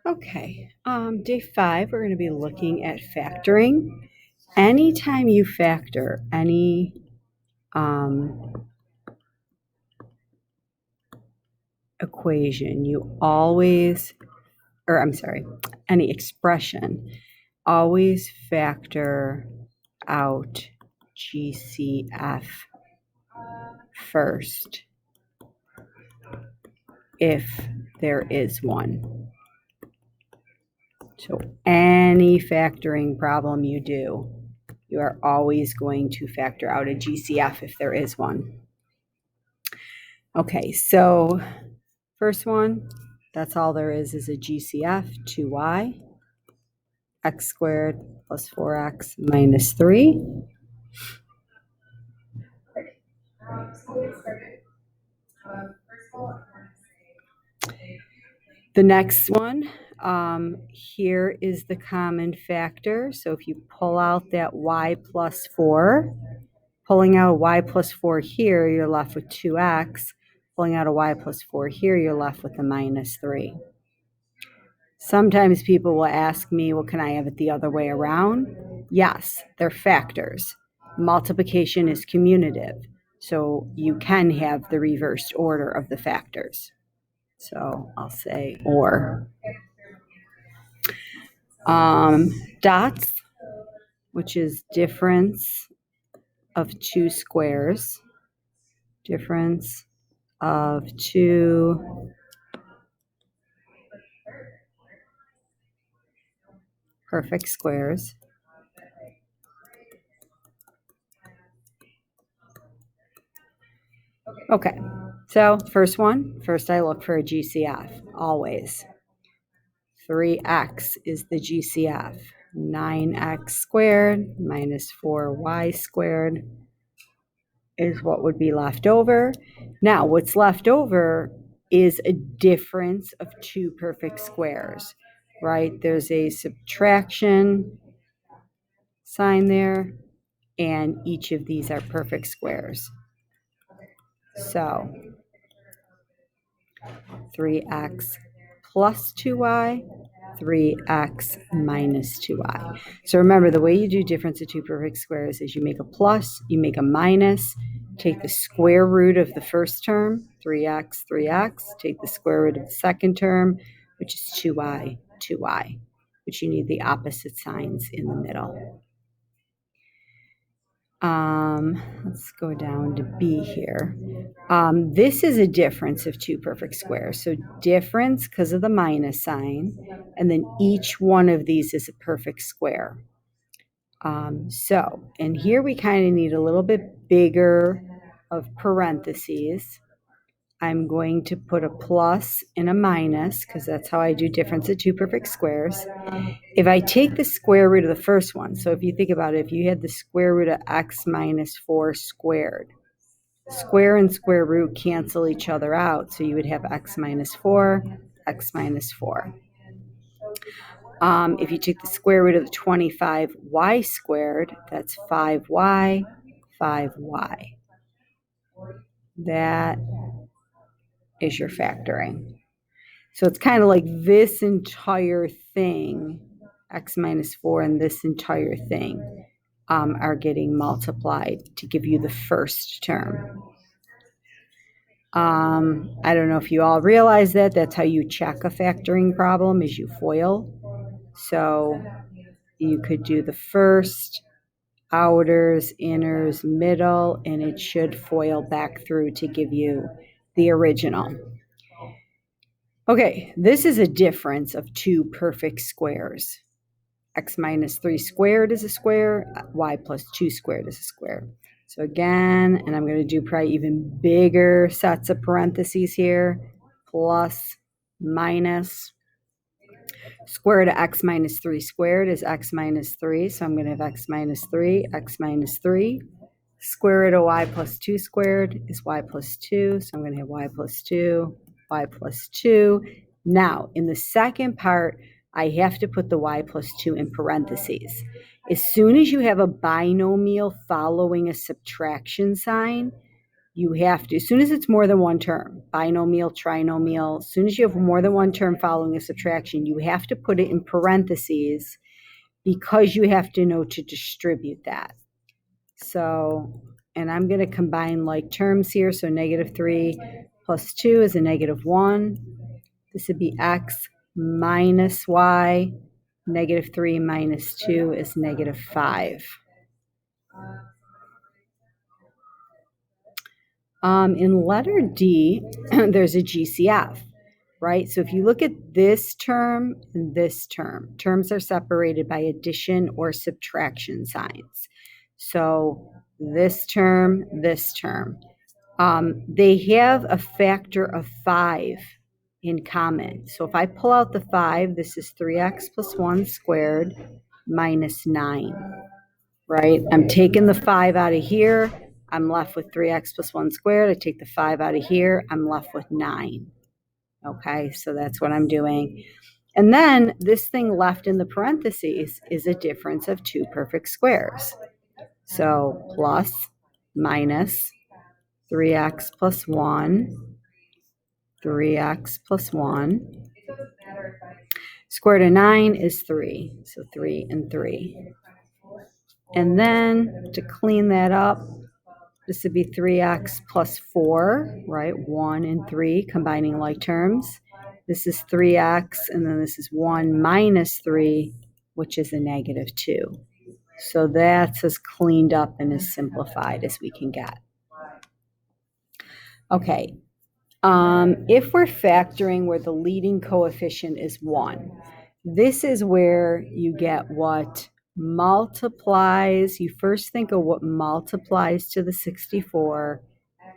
Okay, day 5, we're going to be looking at factoring. Anytime you factor any equation, any expression, always factor out GCF first if there is one. So any factoring problem you do, you are always going to factor out a GCF if there is one. Okay, so first one, that's all there is a GCF, 2y, x squared plus 4x minus 3. The next one, here is the common factor. So if you pull out that y plus 4, pulling out a y plus 4 here, you're left with 2x. Pulling out a y plus 4 here, you're left with a minus 3. Sometimes people will ask me, well, can I have it the other way around? Yes, they're factors. Multiplication is commutative, so you can have the reversed order of the factors. So I'll say or. Dots, which is difference of two squares. Difference of two perfect squares. Okay, so first I look for a GCF, always. 3x is the GCF. 9x squared minus 4y squared is what would be left over. Now, what's left over is a difference of two perfect squares, right? There's a subtraction sign there, and each of these are perfect squares. So 3x plus 2y, 3x minus 2y. So remember, the way you do difference of two perfect squares is you make a plus, you make a minus, take the square root of the first term, 3x, take the square root of the second term, which is 2y, which you need the opposite signs in the middle. Let's go down to B here. This is a difference of two perfect squares. So difference because of the minus sign, and then each one of these is a perfect square. And here we kind of need a little bit bigger of parentheses. I'm going to put a plus and a minus because that's how I do difference of two perfect squares. If I take the square root of the first one, so if you think about it, if you had the square root of x minus 4 squared, square and square root cancel each other out, so you would have x minus 4, x minus 4. If you took the square root of the 25y squared, that's 5y, 5y. That is your factoring. So it's kind of like this entire thing, x minus 4, and this entire thing are getting multiplied to give you the first term. I don't know if you all realize that. That's how you check a factoring problem, is you FOIL. So you could do the first, outers, inners, middle, and it should FOIL back through to give you the original. Okay, this is a difference of two perfect squares. X minus 3 squared is a square, y plus 2 squared is a square. So again, and I'm going to do probably even bigger sets of parentheses here, plus, minus. Square root of x minus 3 squared is x minus 3, so I'm going to have x minus 3, x minus 3. Square root of y plus 2 squared is y plus 2, so I'm going to have y plus 2, y plus 2. Now, in the second part, I have to put the y plus 2 in parentheses. As soon as you have a binomial following a subtraction sign, you have to, as soon as it's more than one term, binomial, trinomial, as soon as you have more than one term following a subtraction, you have to put it in parentheses because you have to know to distribute that. So, and I'm going to combine like terms here. So -3 plus 2 is a -1. This would be x minus y. -3 minus 2 is -5. In letter D, there's a GCF, right? So if you look at this term and this term, terms are separated by addition or subtraction signs. So this term, they have a factor of 5 in common. So if I pull out the 5, this is 3x plus 1 squared minus 9, right? I'm taking the 5 out of here. I'm left with 3x plus 1 squared. I take the 5 out of here. I'm left with 9. Okay, so that's what I'm doing. And then this thing left in the parentheses is a difference of two perfect squares. So plus, minus, 3x plus 1, 3x plus 1. Square root of 9 is 3, so 3 and 3. And then to clean that up, this would be 3x plus 4, right? 1 and 3 combining like terms. This is 3x, and then this is 1 minus 3, which is a -2. So that's as cleaned up and as simplified as we can get. Okay, if we're factoring where the leading coefficient is 1, this is where you get what multiplies. You first think of what multiplies to the 64,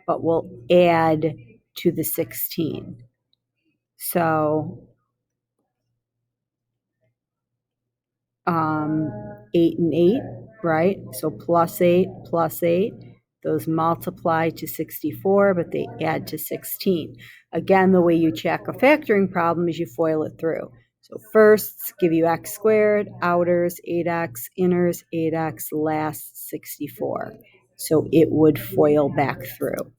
but will add to the 16. So 8 and 8, right? So plus 8, those multiply to 64, but they add to 16. Again, the way you check a factoring problem is you FOIL it through. So firsts give you x squared, outers 8x, inners 8x, lasts 64. So it would FOIL back through.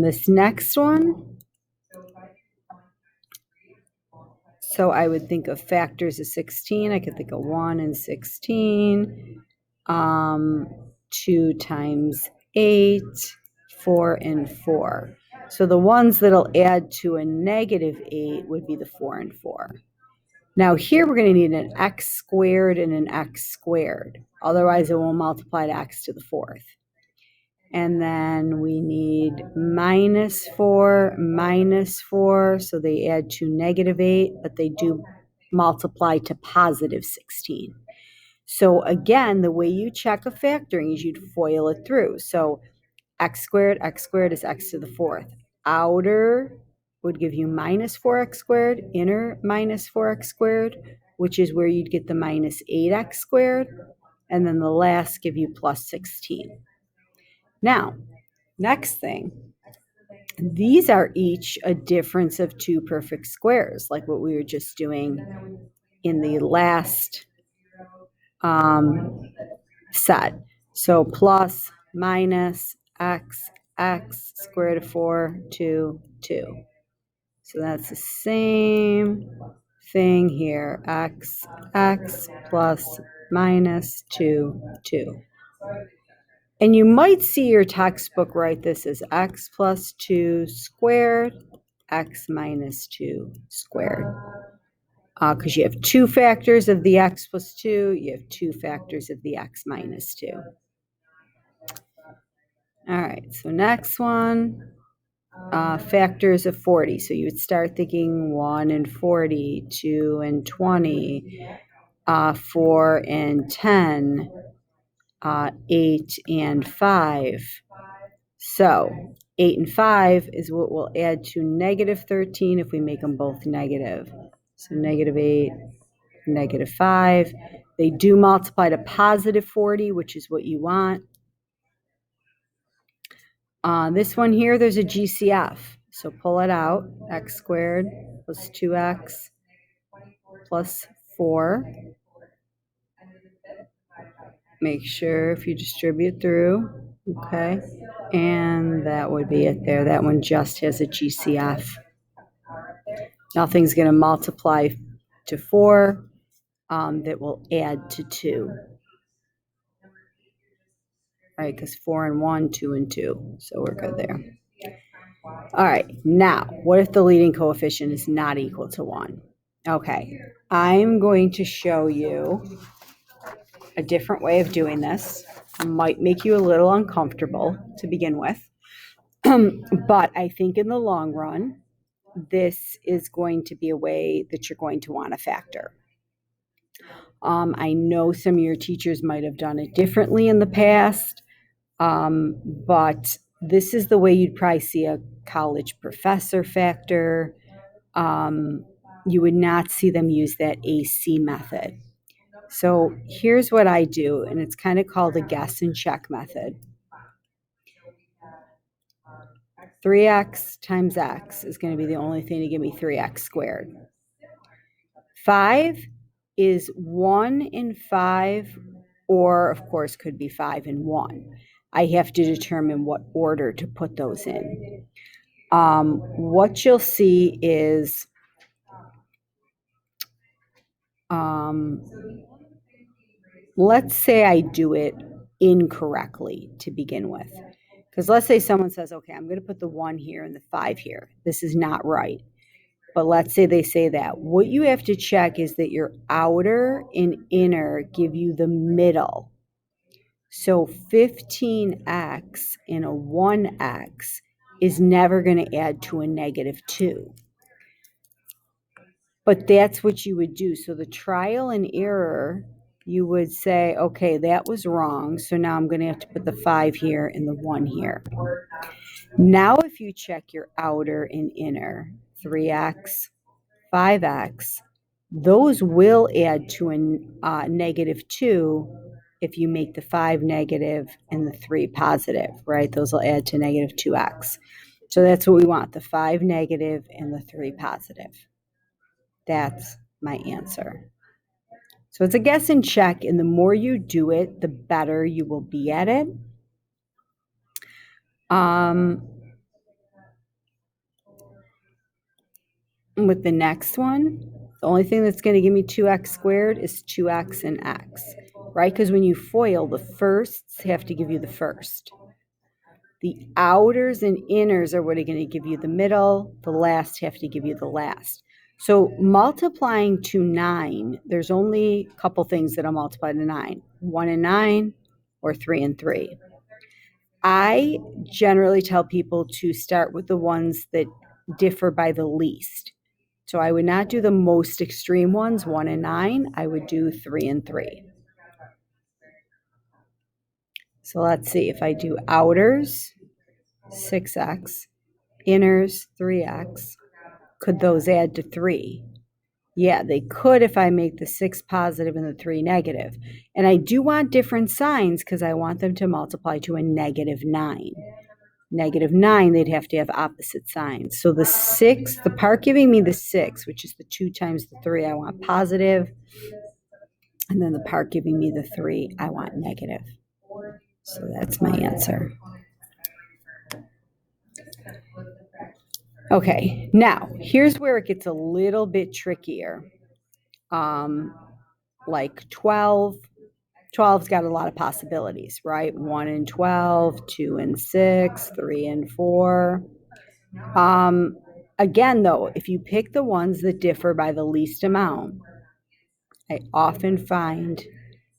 This next one, so I would think of factors of 16. I could think of 1 and 16. 2 times 8, 4 and 4. So the ones that'll add to a -8 would be the 4 and 4. Now here we're going to need an x squared and an x squared. Otherwise it won't multiply to x to the 4th. And then we need -4, so they add to -8, but they do multiply to +16. So again, the way you check a factoring is you'd FOIL it through. So x squared is x to the 4th. Outer would give you -4x squared, inner -4x squared, which is where you'd get the -8x squared, and then the last give you +16. Now, next thing, these are each a difference of two perfect squares, like what we were just doing in the last set. So plus, minus, x square root of 4, 2, 2. So that's the same thing here, x plus minus 2, 2. And you might see your textbook write this as x plus 2 squared, x minus 2 squared. Because you have two factors of the x plus 2, you have two factors of the x minus 2. All right, so next one, factors of 40. So you would start thinking 1 and 40, 2 and 20, 4 and 10, 8 and 5. So 8 and 5 is what we'll add to -13 if we make them both negative. So -8, -5. They do multiply to +40, which is what you want. This one here, there's a GCF. So pull it out. X squared plus 2x plus 4. Make sure if you distribute through, Okay, and that would be it there. That one just has a GCF. Nothing's going to multiply to 4 that will add to 2. Right, because 4 and 1, 2 and 2. So we're good there. All right, now, what if the leading coefficient is not equal to 1? Okay, I'm going to show you a different way of doing this. It might make you a little uncomfortable to begin with, but I think in the long run, this is going to be a way that you're going to want to factor. I know some of your teachers might have done it differently in the past, but this is the way you'd probably see a college professor factor. You would not see them use that AC method. So here's what I do, and it's kind of called a guess and check method. 3x times x is going to be the only thing to give me 3x squared. 5 is 1 in 5, or of course could be 5 in 1. I have to determine what order to put those in. What you'll see is let's say I do it incorrectly to begin with. Because let's say someone says, okay, I'm going to put the 1 here and the 5 here. This is not right. But let's say they say that. What you have to check is that your outer and inner give you the middle. So 15x and a 1x is never going to add to a negative 2. But that's what you would do. So the trial and error, you would say, okay, that was wrong. So now I'm going to have to put the 5 here and the 1 here. Now if you check your outer and inner, 3x, 5x, those will add to a negative 2 if you make the 5 negative and the 3 positive, right? Those will add to negative 2x. So that's what we want, the 5 negative and the 3 positive. That's my answer. So it's a guess and check, and the more you do it, the better you will be at it. With the next one, the only thing that's going to give me 2x squared is 2x and x, right? Because when you FOIL, the firsts have to give you the first. The outers and inners are what are going to give you the middle. The last have to give you the last. So multiplying to 9, there's only a couple things that I'll multiply to 9. 1 and 9 or 3 and 3. I generally tell people to start with the ones that differ by the least. So I would not do the most extreme ones, 1 and 9. I would do 3 and 3. So let's see, if I do outers, 6x, inners, 3x, could those add to 3? Yeah, they could if I make the 6 positive and the 3 negative. And I do want different signs because I want them to multiply to a negative 9. Negative 9, they'd have to have opposite signs. So the 6, the part giving me the 6, which is the 2 times the 3, I want positive. And then the part giving me the 3, I want negative. So that's my answer. Okay, now here's where it gets a little bit trickier. Like 12. 12's got a lot of possibilities, right? 1 and 12, 2 and 6, 3 and 4. Again, though, if you pick the ones that differ by the least amount, I often find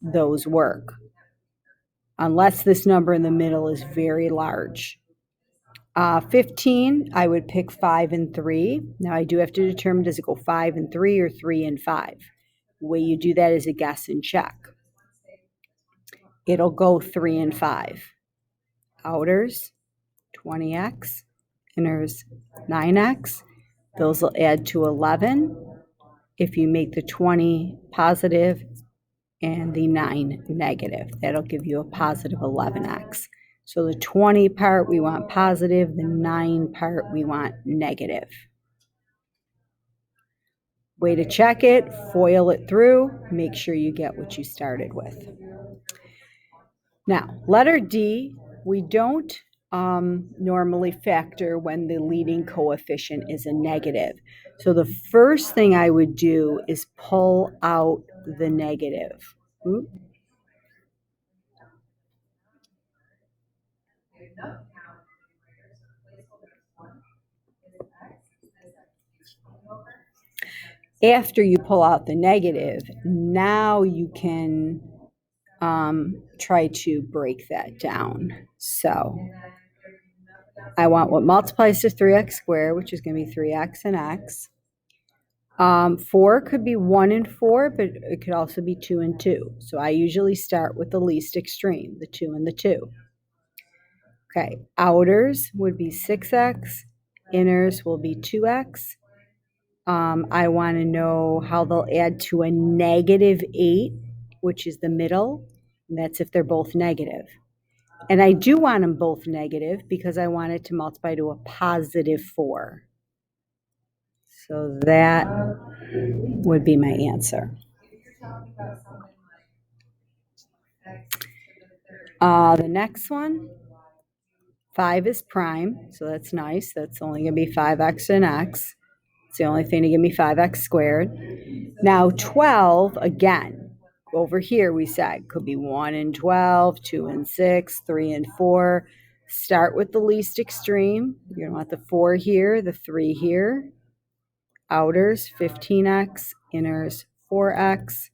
those work. Unless this number in the middle is very large. 15, I would pick 5 and 3. Now I do have to determine, does it go 5 and 3 or 3 and 5? The way you do that is a guess and check. It'll go 3 and 5. Outers, 20x. Inners, 9x. Those will add to 11 if you make the 20 positive and the 9 negative. That'll give you a positive 11x. So the 20 part we want positive, the 9 part we want negative. Way to check it, FOIL it through, make sure you get what you started with. Now, letter D, we don't normally factor when the leading coefficient is a negative. So the first thing I would do is pull out the negative. Oop. After you pull out the negative, now you can try to break that down. So I want what multiplies to 3x squared, which is going to be 3x and x. 4 could be 1 and 4, but it could also be 2 and 2. So I usually start with the least extreme, the 2 and the 2. Okay, outers would be 6x, inners will be 2x. I want to know how they'll add to a negative 8, which is the middle. And that's if they're both negative. And I do want them both negative because I want it to multiply to a positive 4. So that would be my answer. The next one, 5 is prime, so that's nice. That's only going to be 5x and x. It's the only thing to give me 5x squared. Now 12, again, over here we said could be 1 and 12, 2 and 6, 3 and 4. Start with the least extreme. You're going to want the 4 here, the 3 here. Outers, 15x, inners, 4x.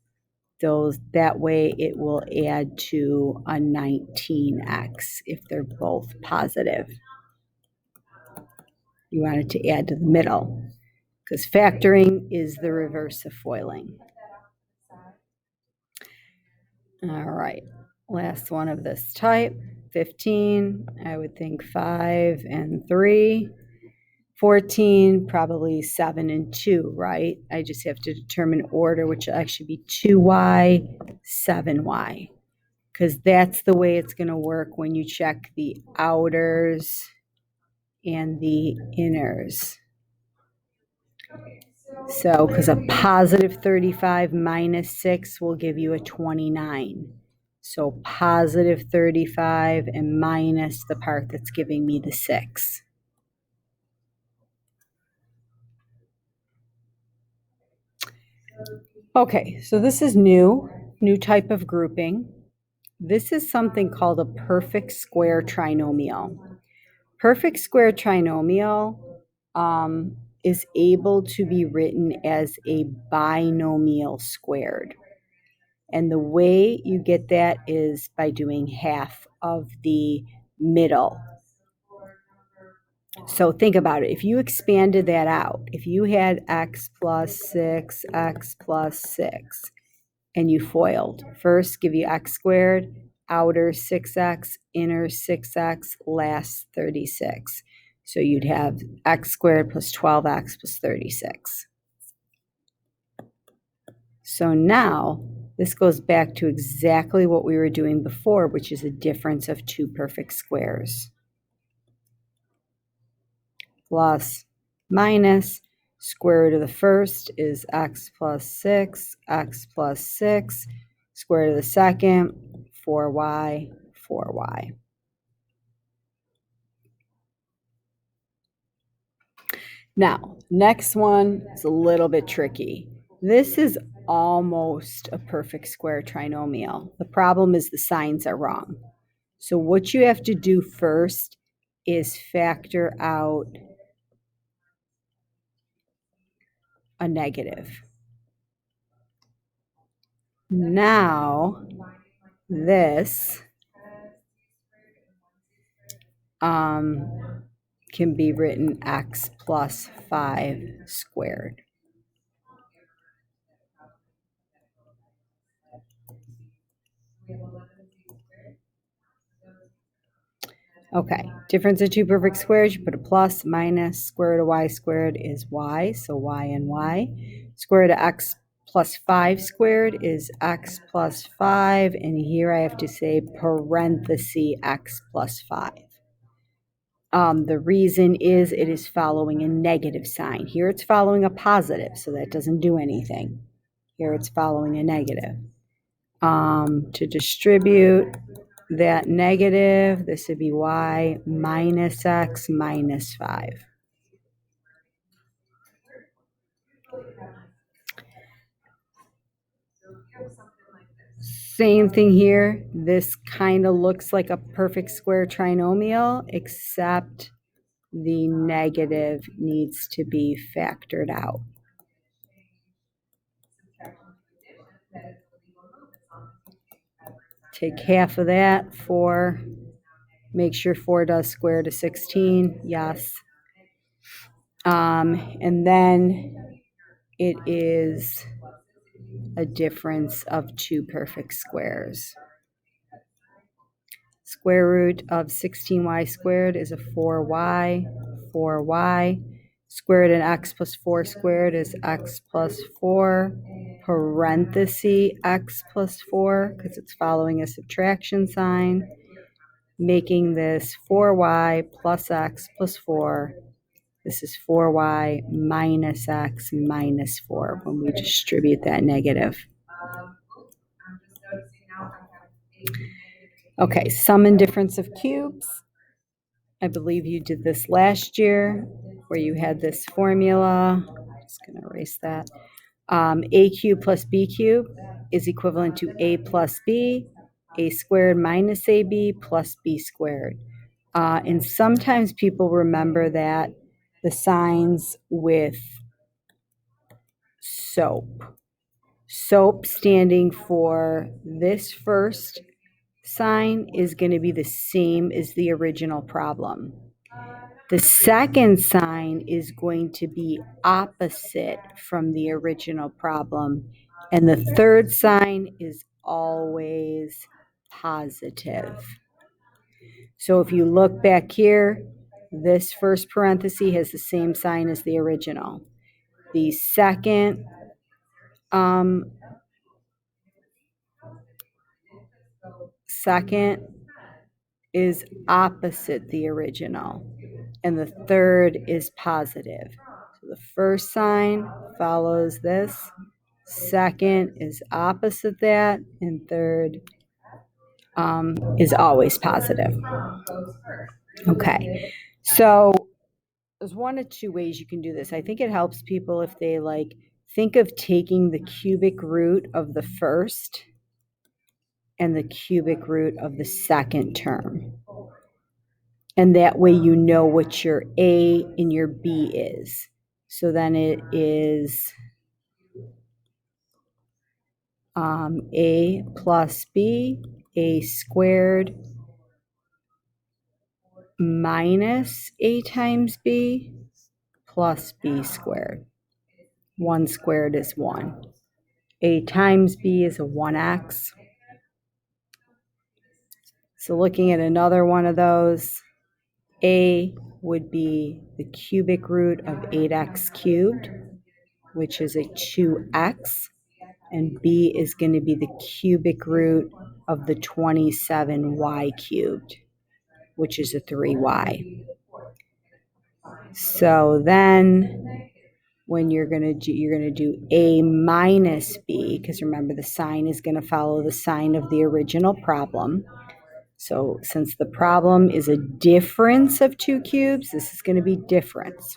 That way it will add to a 19x if they're both positive. You want it to add to the middle because factoring is the reverse of foiling. All right, last one of this type, 15, I would think 5 and 3. 14, probably 7 and 2, right? I just have to determine order, which will actually be 2y, 7y, because that's the way it's going to work when you check the outers and the inners. So, because a positive 35 minus 6 will give you a 29. So, positive 35 and minus the part that's giving me the 6. Okay, so this is new type of grouping. This is something called a perfect square trinomial. Perfect square trinomial is able to be written as a binomial squared. And the way you get that is by doing half of the middle. So think about it. If you expanded that out, if you had x plus 6, x plus 6, and you FOILed, first give you x squared, outer 6x, inner 6x, last 36. So you'd have x squared plus 12x plus 36. So now this goes back to exactly what we were doing before, which is a difference of two perfect squares. Plus, minus, square root of the first is x plus 6, x plus 6, square root of the second, 4y, 4y. Now, next one is a little bit tricky. This is almost a perfect square trinomial. The problem is the signs are wrong. So what you have to do first is factor out a negative. Now, this can be written x plus 5 squared. Okay, difference of two perfect squares, you put a plus, minus, square root of y squared is y, so y and y. Square root of x plus 5 squared is x plus 5, and here I have to say parenthesis x plus 5. The reason is it is following a negative sign. Here it's following a positive, so that doesn't do anything. Here it's following a negative. To distribute, that negative, this would be y minus x minus 5. Same thing here. This kind of looks like a perfect square trinomial, except the negative needs to be factored out. Take half of that, 4. Make sure 4 does square root of 16. Yes. And then it is a difference of 2 perfect squares. Square root of 16y squared is a 4y. 4y. Square root of x plus 4 squared is x plus 4, parenthesis x plus 4, because it's following a subtraction sign, making this 4y plus x plus 4. This is 4y minus x minus 4 when we distribute that negative. Okay, sum and difference of cubes. I believe you did this last year where you had this formula. I'm just going to erase that. A cubed plus B cubed is equivalent to A plus B, A squared minus AB plus B squared. And sometimes people remember that the signs with SOAP. SOAP standing for this first sign is going to be the same as the original problem. The second sign is going to be opposite from the original problem. And the third sign is always positive. So if you look back here, this first parenthesis has the same sign as the original. The second is opposite the original, and the third is positive. So the first sign follows this, second is opposite that, and third is always positive. Okay, so there's one of two ways you can do this. I think it helps people if they think of taking the cubic root of the first and the cubic root of the second term. And that way you know what your A and your B is. So then it is A plus B, A squared minus A times B plus B squared. 1 squared is 1. A times B is a 1x. So looking at another one of those, A would be the cubic root of 8x cubed, which is a 2x, and B is going to be the cubic root of the 27y cubed, which is a 3y. So then when you're going to do A minus B, because remember the sign is going to follow the sign of the original problem. So since the problem is a difference of 2 cubes, this is going to be difference.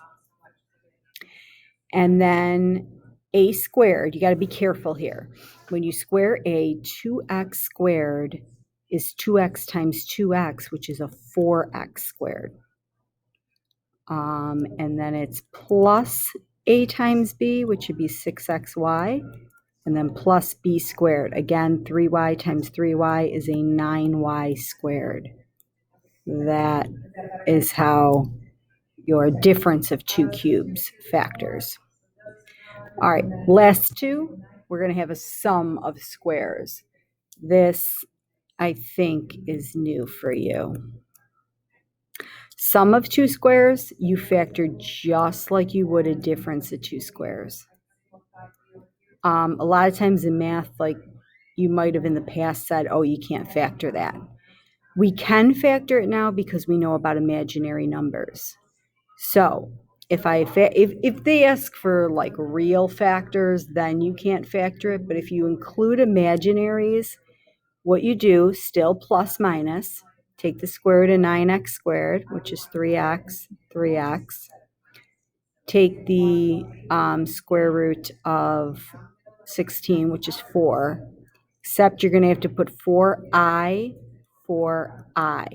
And then A squared, you got to be careful here. When you square A, 2x squared is 2x times 2x, which is a 4x squared. And then it's plus A times B, which would be 6xy, and then plus B squared. Again, 3y times 3y is a 9y squared. That is how your difference of 2 cubes factors. All right, last two, we're going to have a sum of squares. This, I think, is new for you. Sum of 2 squares, you factor just like you would a difference of 2 squares. A lot of times in math, you might have in the past said, oh, you can't factor that. We can factor it now because we know about imaginary numbers. So if they ask for real factors, then you can't factor it. But if you include imaginaries, what you do, still plus minus, take the square root of 9x squared, which is 3x, 3x. Take the square root of 16, which is 4, except you're going to have to put 4i for I.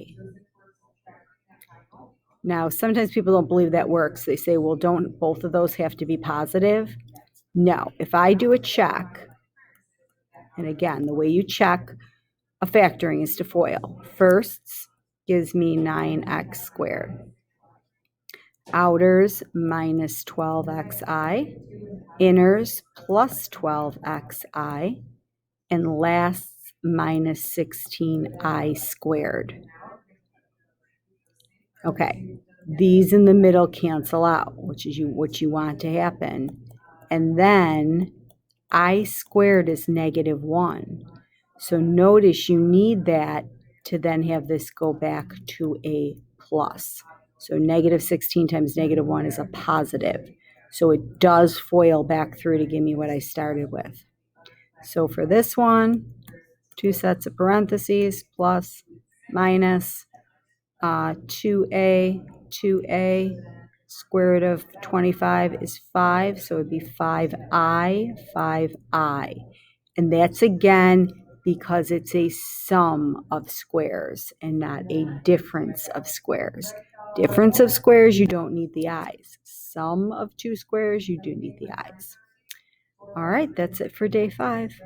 Now, sometimes people don't believe that works. They say, well, don't both of those have to be positive? No. If I do a check, and again, the way you check a factoring is to FOIL. Firsts gives me 9x squared. Outers minus 12xi. Inners plus 12xi. And lasts minus 16i squared. Okay, these in the middle cancel out, which is what you want to happen. And then I squared is -1. So notice you need that to then have this go back to a plus. So -16 times -1 is a positive. So it does FOIL back through to give me what I started with. So for this one, 2 sets of parentheses, plus, minus, 2a, square root of 25 is 5, so it would be 5i, 5i. And that's again because it's a sum of squares and not a difference of squares. Difference of squares, you don't need the i's. Sum of two squares, you do need the i's. All right, that's it for day 5.